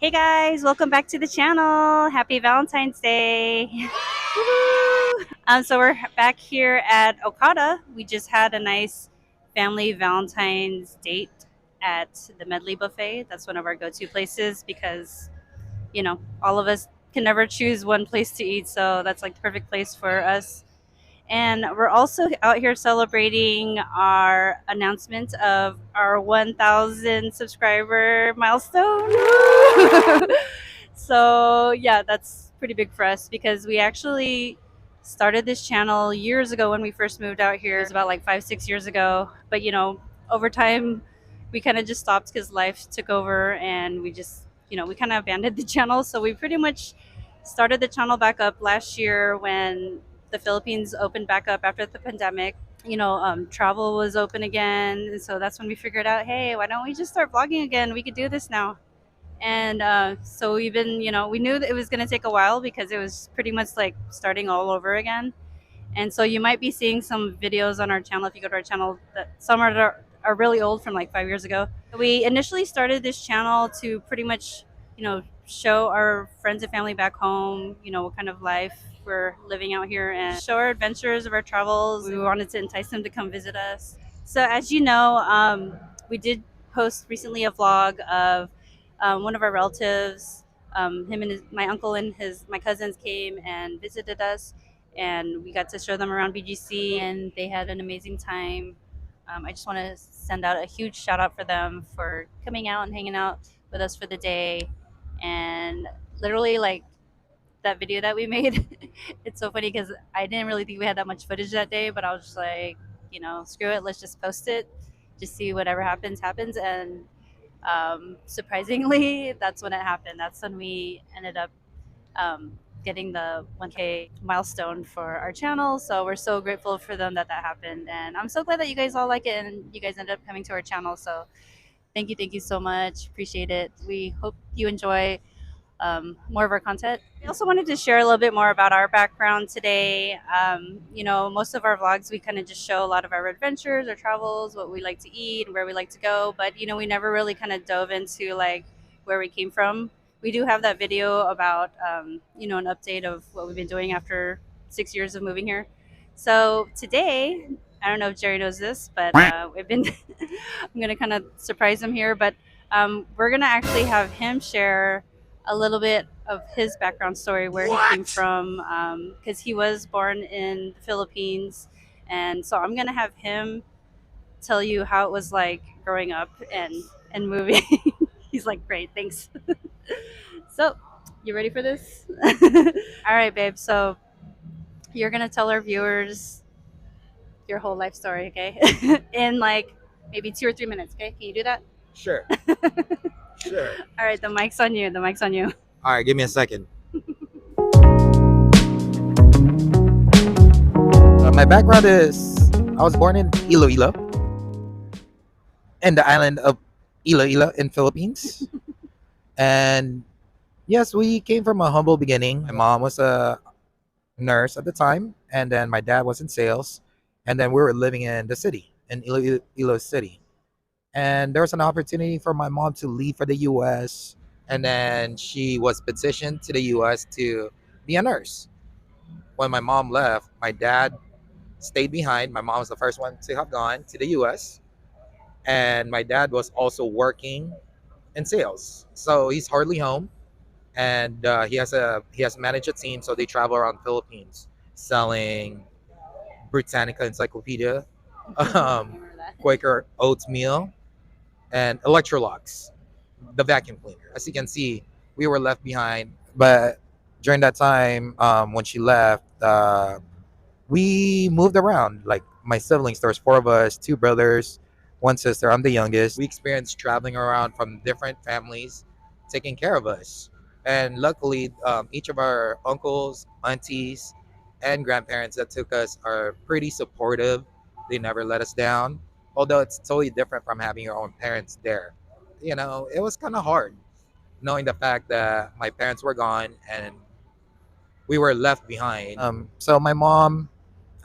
Hey guys, welcome back to the channel. Happy Valentine's Day. Woohoo! So we're back here at Okada. We just had a nice family Valentine's date at the Medley Buffet. That's one of our go-to places because, all of us can never choose one place to eat, so that's like the perfect place for us. And we're also out here celebrating our announcement of our 1,000 subscriber milestone. So, yeah, that's pretty big for us because we actually started this channel years ago when we first moved out here. It was about like 5, 6 years ago. But, over time, we kind of just stopped because life took over and we just, we kind of abandoned the channel. So, we pretty much started the channel back up last year when the Philippines opened back up after the pandemic. Travel was open again. And so that's when we figured out, hey, why don't we just start vlogging again? We could do this now. And so we've been, we knew that it was going to take a while because it was pretty much like starting all over again. And so you might be seeing some videos on our channel if you go to our channel that some are really old from like 5 years ago. We initially started this channel to pretty much, show our friends and family back home, what kind of life we're living out here and show our adventures of our travels. We wanted to entice them to come visit us. So as you know, we did post recently a vlog of one of our relatives. Him and my uncle and my cousins came and visited us, and we got to show them around BGC, and they had an amazing time. I just want to send out a huge shout out for them for coming out and hanging out with us for the day, and literally like that video that we made. It's so funny because I didn't really think we had that much footage that day, but I was just like, screw it, let's just post it, just see whatever happens, and surprisingly, that's when it happened. That's when we ended up getting the 1K milestone for our channel. So we're so grateful for them that happened. And I'm so glad that you guys all like it and you guys ended up coming to our channel. So thank you so much. Appreciate it. We hope you enjoy more of our content. I also wanted to share a little bit more about our background today. Most of our vlogs, we kind of just show a lot of our adventures, our travels, what we like to eat, and where we like to go. But, we never really kind of dove into like where we came from. We do have that video about, an update of what we've been doing after 6 years of moving here. So today, I don't know if Jerry knows this, but we've been, I'm going to kind of surprise him here, but we're going to actually have him share a little bit of his background story, where he came from, because he was born in the Philippines. And so I'm going to have him tell you how it was like growing up and moving. He's like, great, thanks. So, you ready for this? All right, babe. So, you're going to tell our viewers your whole life story, okay? In like maybe 2 or 3 minutes, okay? Can you do that? Sure. Sure. All right, the mic's on you. The mic's on you. All right, give me a second. My background is I was born in Iloilo, in the island of Iloilo in Philippines. And yes, we came from a humble beginning. My mom was a nurse at the time, and then my dad was in sales. And then we were living in the city, in Iloilo City. And there was an opportunity for my mom to leave for the US. And then she was petitioned to the US to be a nurse. When my mom left, my dad stayed behind. My mom was the first one to have gone to the US. And my dad was also working in sales. So he's hardly home. And he has managed a team, so they travel around the Philippines selling Britannica Encyclopedia, um, Quaker oatmeal, and Electrolux, the vacuum cleaner. As you can see, we were left behind. But during that time, when she left, we moved around. Like my siblings, there was four of us, two brothers, one sister. I'm the youngest. We experienced traveling around from different families, taking care of us. And luckily, each of our uncles, aunties, and grandparents that took us are pretty supportive. They never let us down. Although it's totally different from having your own parents there. It was kind of hard knowing the fact that my parents were gone and we were left behind. So my mom,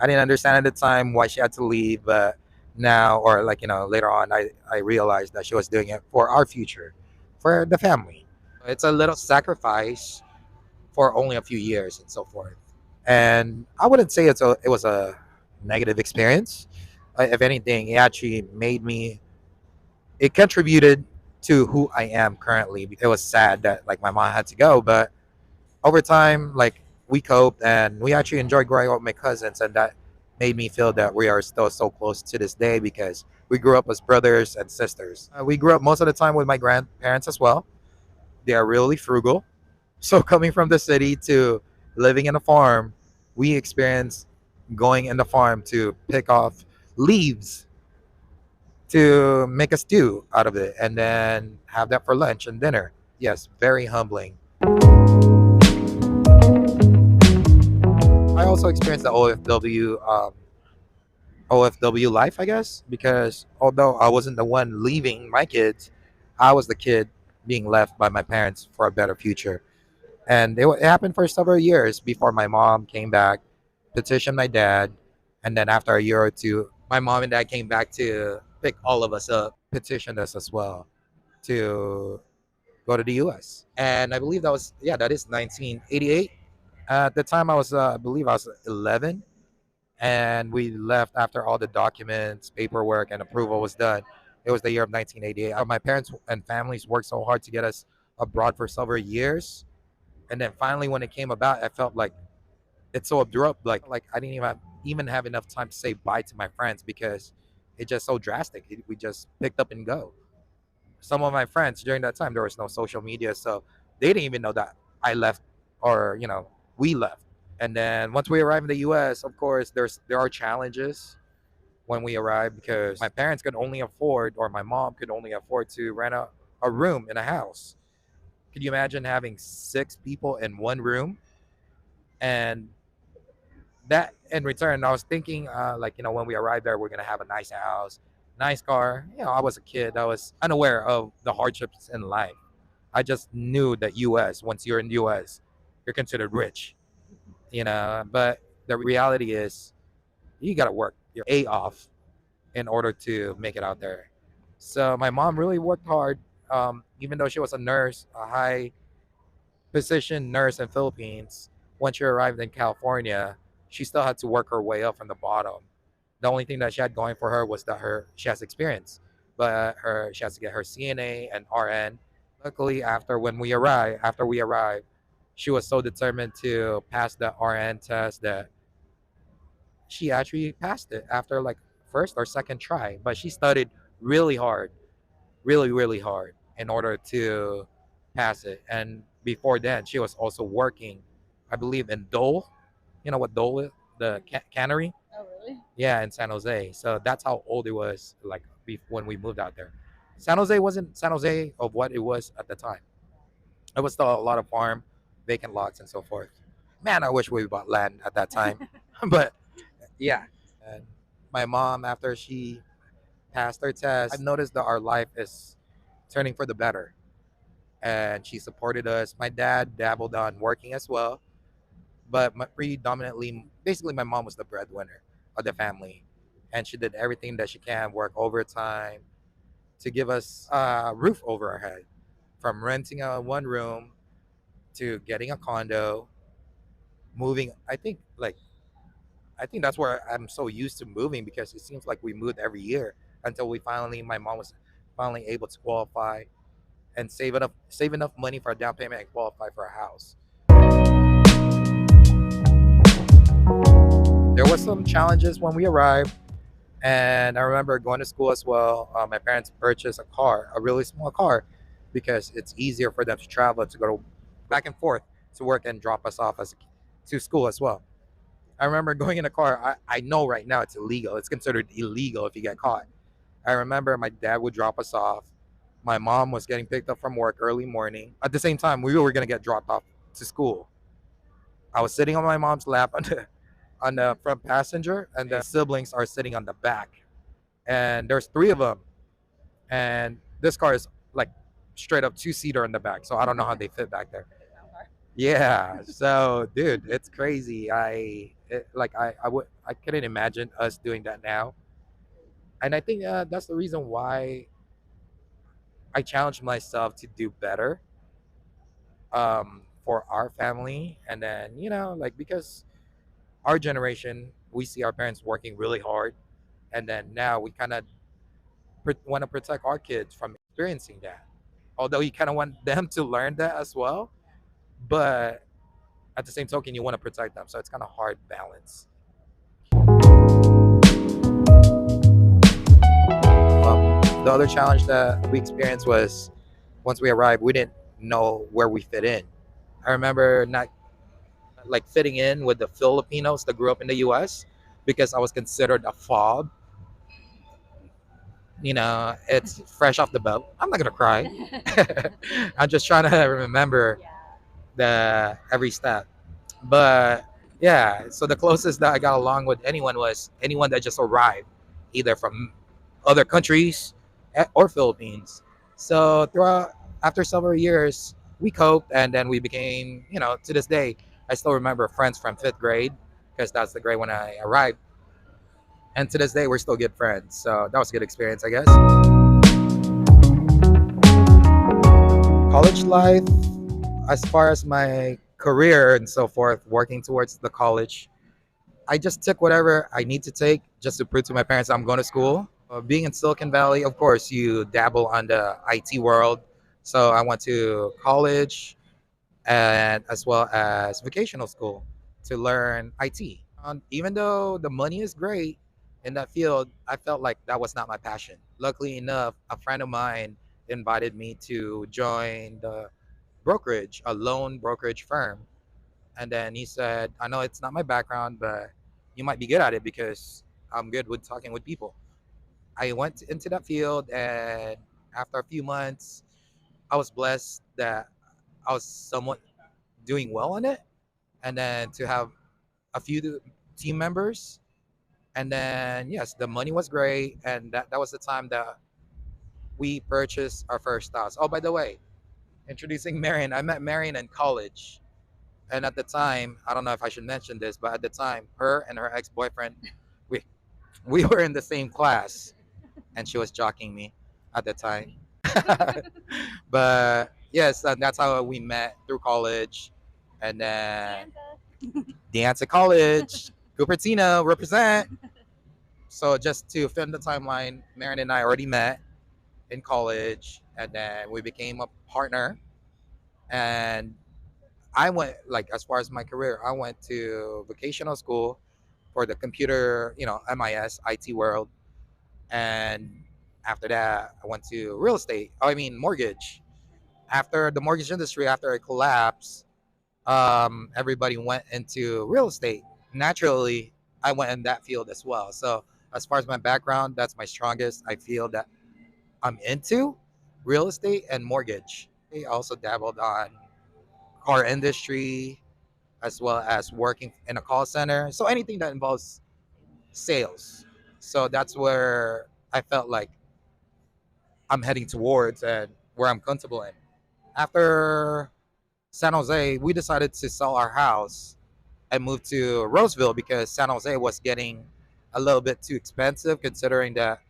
I didn't understand at the time why she had to leave, but now, or like, later on, I realized that she was doing it for our future, for the family. It's a little sacrifice for only a few years and so forth. And I wouldn't say it was a negative experience. If anything, it actually made me. It contributed to who I am currently. It was sad that like my mom had to go, but over time, like we coped and we actually enjoyed growing up with my cousins, and that made me feel that we are still so close to this day because we grew up as brothers and sisters. We grew up most of the time with my grandparents as well. They are really frugal. So coming from the city to living in a farm, we experienced going in the farm to pick off leaves to make a stew out of it and then have that for lunch and dinner. Yes, very humbling. I also experienced the OFW life, I guess, because although I wasn't the one leaving my kids, I was the kid being left by my parents for a better future. And it happened for several years before my mom came back, petitioned my dad, and then after a year or two, my mom and dad came back to pick all of us up, petitioned us as well to go to the U.S. And I believe that is 1988. At the time, I believe I was 11, and we left after all the documents, paperwork, and approval was done. It was the year of 1988. My parents and families worked so hard to get us abroad for several years, and then finally, when it came about, I felt like it's so abrupt. Like I didn't even have enough time to say bye to my friends because it's just so drastic. We just picked up and go. Some of my friends during that time there was no social media, so they didn't even know that I left or we left. And then once we arrived in the U.S., of course, there are challenges when we arrived because my parents could only afford, or my mom could only afford to rent a room in a house. Could you imagine having 6 people in one room? And that in return, I was thinking, like, when we arrived there, we're going to have a nice house, nice car. I was a kid. I was unaware of the hardships in life. I just knew that US, once you're in the US, you're considered rich. But the reality is you got to work your A off in order to make it out there. So my mom really worked hard, even though she was a nurse, a high position nurse in Philippines. Once she arrived in California, she still had to work her way up from the bottom. The only thing that she had going for her was that she has experience, but she has to get her CNA and RN. Luckily, after we arrived, she was so determined to pass the RN test that she actually passed it after like first or second try. But she studied really hard, really, really hard in order to pass it. And before then, she was also working, I believe, in Dole. You know what Dole is? The cannery. Oh, really? Yeah, in San Jose. So that's how old it was, like when we moved out there. San Jose wasn't San Jose of what it was at the time. It was still a lot of farm, vacant lots, and so forth. Man, I wish we bought land at that time. But yeah. And my mom, after she passed her test, I've noticed that our life is turning for the better. And she supported us. My dad dabbled on working as well, but predominantly, basically, my mom was the breadwinner of the family, and she did everything that she can, work overtime to give us a roof over our head, from renting a one room to getting a condo, moving. I think that's where I'm so used to moving because it seems like we moved every year until my mom was finally able to qualify and save enough money for a down payment and qualify for a house. There was some challenges when we arrived, and I remember going to school as well. My parents purchased a car, a really small car, because it's easier for them to travel to go back and forth to work and drop us off to school as well. I remember going in a car. I know right now it's illegal. It's considered illegal if you get caught. I remember my dad would drop us off. My mom was getting picked up from work early morning. At the same time, we were going to get dropped off to school. I was sitting on my mom's lap on the front passenger, and the siblings are sitting on the back. And there's 3 of them, and this car is like straight up 2-seater in the back. So I don't know how they fit back there. Yeah. So, dude, it's crazy. I couldn't imagine us doing that now, and I think that's the reason why I challenged myself to do better for our family. And then, like, because our generation, we see our parents working really hard, and then now we kind of want to protect our kids from experiencing that. Although you kind of want them to learn that as well, but at the same token, you want to protect them. So it's kind of hard balance. The other challenge that we experienced was once we arrived, we didn't know where we fit in. I remember not like fitting in with the Filipinos that grew up in the US because I was considered a fob. It's fresh off the boat. I'm not gonna cry. I'm just trying to remember the every step. But yeah, so the closest that I got along with anyone was anyone that just arrived, either from other countries or Philippines. So throughout after several years, we coped, and then we became, to this day, I still remember friends from fifth grade because that's the grade when I arrived, and to this day we're still good friends. So that was a good experience, I guess. College life, as far as my career and so forth, working towards the college, I just took whatever I need to take just to prove to my parents I'm going to school. Being in Silicon Valley, of course, you dabble on the IT world. So I went to college and as well as vocational school to learn IT. Even though the money is great in that field, I felt like that was not my passion. Luckily enough, a friend of mine invited me to join the brokerage, a loan brokerage firm. And then he said, I know it's not my background, but you might be good at it because I'm good with talking with people. I went into that field, and after a few months, I was blessed that I was somewhat doing well on it. And then to have a few team members. And then, yes, the money was great. And that was the time that we purchased our first house. Oh, by the way, introducing Marion, I met Marion in college. And at the time, I don't know if I should mention this, but at the time, her and her ex-boyfriend, we we were in the same class, and she was jockeying me at the time. But yes, that's how we met through college, and then dance at college, Cupertino represent. So just to film the timeline, Marin and I already met in college, and then we became a partner. And I went, like, as far as my career, I went to vocational school for the computer, MIS, IT world. And after that, I went to real estate. Oh, I mean, mortgage. After the mortgage industry, after it collapsed, everybody went into real estate. Naturally, I went in that field as well. So, as far as my background, that's my strongest. I feel that I'm into real estate and mortgage. I also dabbled on car industry as well as working in a call center. So anything that involves sales. So that's where I felt like I'm heading towards and where I'm comfortable in. After San Jose, we decided to sell our house and move to Roseville because San Jose was getting a little bit too expensive considering that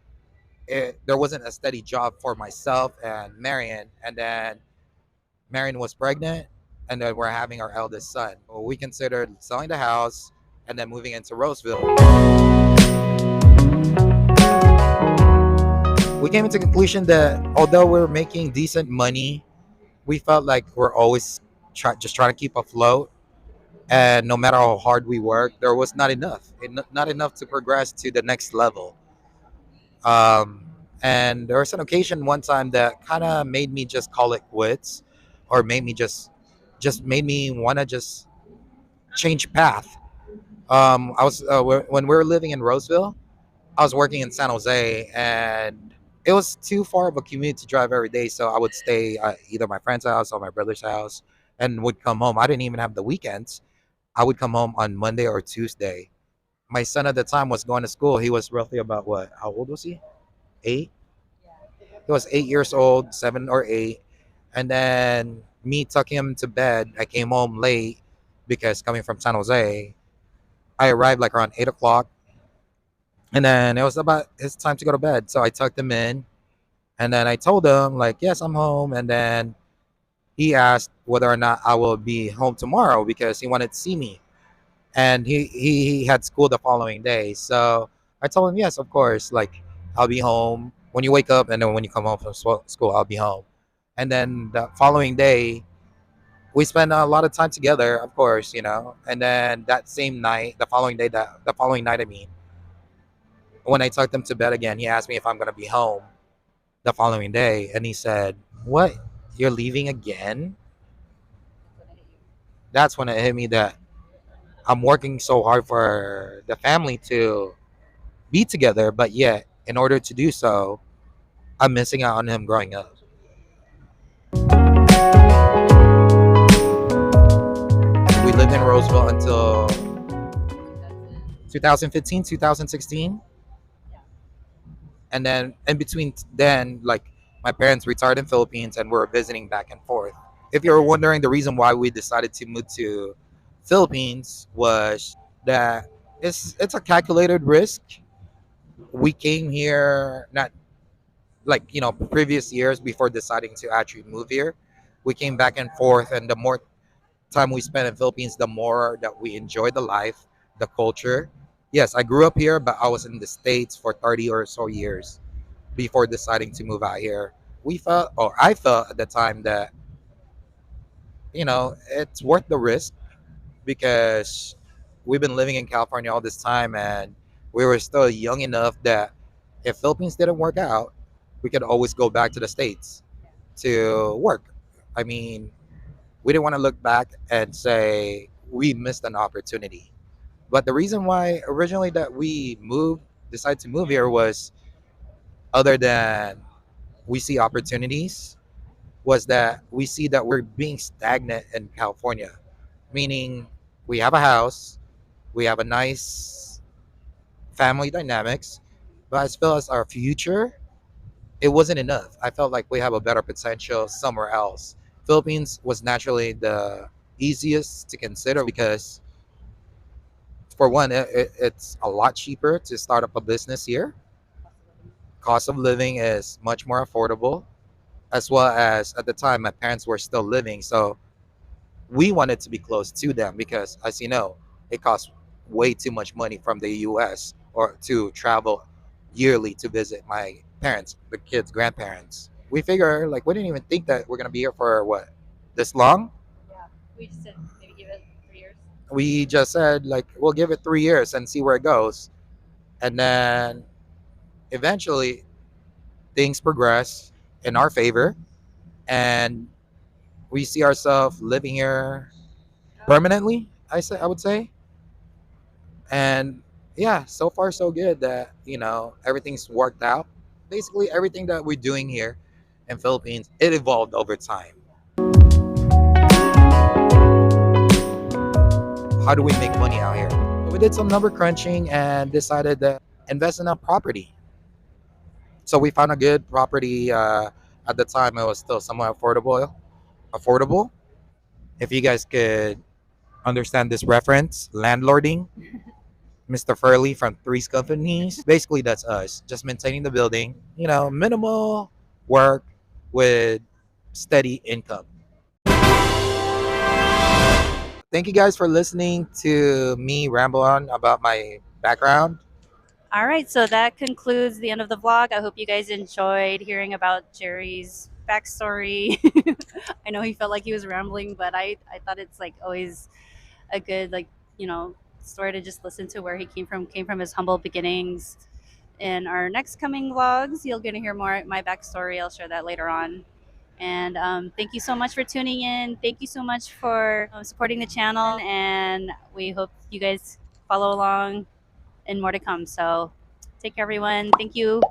there wasn't a steady job for myself and Marion. And then Marion was pregnant, and then we're having our eldest son. We considered selling the house and then moving into Roseville. We came into the conclusion that although we're making decent money, we felt like we're always just trying to keep afloat. And no matter how hard we work, there was not enough, not enough to progress to the next level. Um, and there was an occasion one time that kind of made me just call it quits, or made me just made me want to just change path. I was when we were living in Roseville, I was working in San Jose, and it was too far of a commute to drive every day. So I would stay at either my friend's house or my brother's house, and would come home. I didn't even have the weekends. I would come home on Monday or Tuesday. My son at the time was going to school. He was roughly about what? How old was he? 8. He was 8 years old, 7 or 8. And then me tucking him to bed, I came home late because coming from San Jose, I arrived like around 8 o'clock. And then it was about his time to go to bed. So I tucked him in, and then I told him, like, yes, I'm home. And then he asked whether or not I will be home tomorrow because he wanted to see me, and he had school the following day. So I told him yes, of course. Like I'll be home when you wake up, and then when you come home from school, I'll be home. And then the following day, we spent a lot of time together, of course, you know. And then that same night, the following night, I mean, when I tucked him to bed again, he asked me if I'm gonna be home the following day, and he said, "What? You're leaving again?" That's when it hit me that I'm working so hard for the family to be together, but yet, in order to do so, I'm missing out on him growing up. We lived in Roseville until 2015, 2016. And then in between then, like my parents retired in Philippines and we're visiting back and forth. If you're wondering, the reason why we decided to move to Philippines was that it's a calculated risk. We came here not like previous years before deciding to actually move here. We came back and forth, and the more time we spent in Philippines, the more that we enjoy the life, the culture. Yes, I grew up here, but I was in the States for 30 or so years before deciding to move out here. We felt, or I felt at the time that, it's worth the risk because we've been living in California all this time and we were still young enough that if Philippines didn't work out, we could always go back to the States to work. I mean, we didn't want to look back and say we missed an opportunity. But the reason why originally that we decided to move here was other than we see opportunities, was that we see that we're being stagnant in California, meaning we have a house, we have a nice family dynamics, but as far as our future, it wasn't enough. I felt like we have a better potential somewhere else. Philippines was naturally the easiest to consider because, for one, it's a lot cheaper to start up a business here. Cost of living is much more affordable, as well as at the time my parents were still living. So we wanted to be close to them because, as you know, it costs way too much money from the US or to travel yearly to visit my parents, the kids' grandparents. We figure like we didn't even think that we're gonna be here for what, this long. We just said maybe give it 3 years. We just said like we'll give it 3 years and see where it goes, and then eventually things progress in our favor, and we see ourselves living here permanently. I would say. And yeah, so far so good that everything's worked out. Basically everything that we're doing here in Philippines, it evolved over time. How do we make money out here? We did some number crunching and decided to invest in a property. So we found a good property. At the time it was still somewhat affordable. If you guys could understand this reference, landlording, Mr. Furley from Three's Companies. Basically, that's us, just maintaining the building. Minimal work with steady income. Thank you guys for listening to me ramble on about my background. All right, so that concludes the end of the vlog. I hope you guys enjoyed hearing about Jerry's backstory. I know he felt like he was rambling, but I thought it's like always a good story to just listen to where he came from his humble beginnings. In our next coming vlogs, you're gonna hear more my backstory. I'll share that later on. And thank you so much for tuning in. Thank you so much for supporting the channel, and we hope you guys follow along and more to come. So take care, everyone. Thank you.